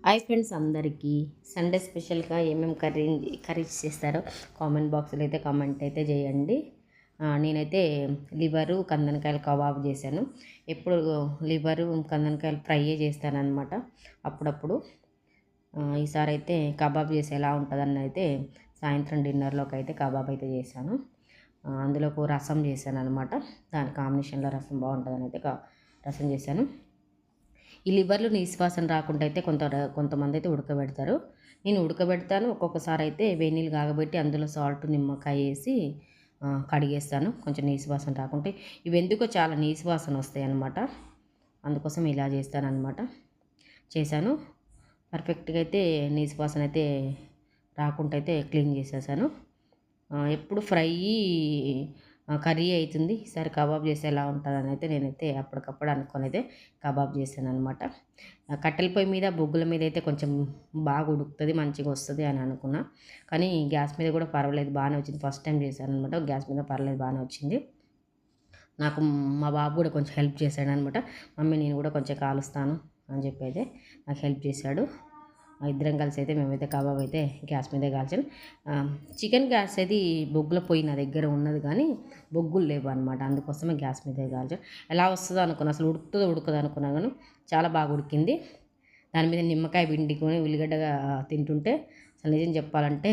Hi friends, అందరికీ Sunday స్పెషల్గా ఏమేమి కర్రీస్ చేస్తారో కామెంట్ బాక్స్లో అయితే కామెంట్ అయితే చేయండి. నేనైతే లివరు కందనకాయలు కబాబ్ చేశాను. ఎప్పుడు లివరు కందనకాయలు ఫ్రై చేస్తానన్నమాట అప్పుడప్పుడు. ఈసారి అయితే కబాబ్ చేసి ఎలా ఉంటుందని అయితే సాయంత్రం డిన్నర్లోకి అయితే కబాబ్ అయితే చేశాను. అందులోకి రసం చేశాను అనమాట. దాని కాంబినేషన్లో రసం బాగుంటుందని అయితే రసం చేశాను. ఈ లివర్లు నీసు వాసన రాకుండా అయితే కొంతమంది అయితే ఉడకబెడతారు. నేను ఉడకబెడతాను. ఒక్కొక్కసారి అయితే వేడి నీళ్ళు కాగబెట్టి అందులో సాల్ట్ నిమ్మకాయ వేసి కడిగేస్తాను, కొంచెం నీసు వాసన రాకుంటే. ఇవి ఎందుకో చాలా నీసు వాసన వస్తాయి అన్నమాట. అందుకోసం ఇలా చేస్తానన్నమాట. చేశాను. పర్ఫెక్ట్గా అయితే నీసు వాసన అయితే రాకుండా అయితే క్లీన్ చేసేసాను. ఎప్పుడు ఫ్రై కర్రీ అవుతుంది, ఈసారి కబాబ్ చేస్తే ఎలా ఉంటుందని అయితే నేనైతే అప్పటికప్పుడు అనుకొని అయితే కబాబ్ చేశాను అనమాట. కట్టెల పొయ్యి మీద బొగ్గుల మీద అయితే కొంచెం బాగా ఉడుకుతుంది, మంచిగా వస్తుంది అని అనుకున్నా. కానీ గ్యాస్ మీద కూడా పర్వాలేదు, బాగానే వచ్చింది. ఫస్ట్ టైం చేశాను అనమాట. గ్యాస్ మీద పర్వాలేదు, బాగానే వచ్చింది. నాకు మా బాబు కూడా కొంచెం హెల్ప్ చేశాడు అనమాట. మమ్మీ నేను కూడా కొంచెం కాలుస్తాను అని చెప్పి అయితే నాకు హెల్ప్ చేశాడు. ఇద్దరం కలిసి అయితే మేమైతే కబాబ్ అయితే గ్యాస్ మీదే కాల్చాను. చికెన్ గ్యాస్ అయితే బొగ్గుల పొయ్యి నా దగ్గర ఉన్నది, కానీ బొగ్గులు లేవు అనమాట. అందుకోసమే గ్యాస్ మీదే కాల్చాను. ఎలా వస్తుందో అనుకున్నా, అసలు ఉడుకుతుందో ఉడకదు అనుకున్నా, కానీ చాలా బాగా ఉడికింది. దాని మీద నిమ్మకాయ పిండుకొని ఉల్లిగడ్డగా తింటుంటే అసలు నిజం చెప్పాలంటే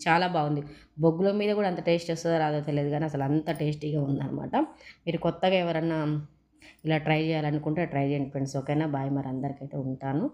చాలా బాగుంది. బొగ్గుల మీద కూడా అంత టేస్ట్ వస్తుందో రాదో తెలియదు, కానీ అసలు అంత టేస్టీగా ఉందన్నమాట. మీరు కొత్తగా ఎవరన్నా ఇలా ట్రై చేయాలనుకుంటే ట్రై చేయండి ఫ్రెండ్స్. ఓకేనా? బాయ్. మరి అందరికైతే ఉంటాను.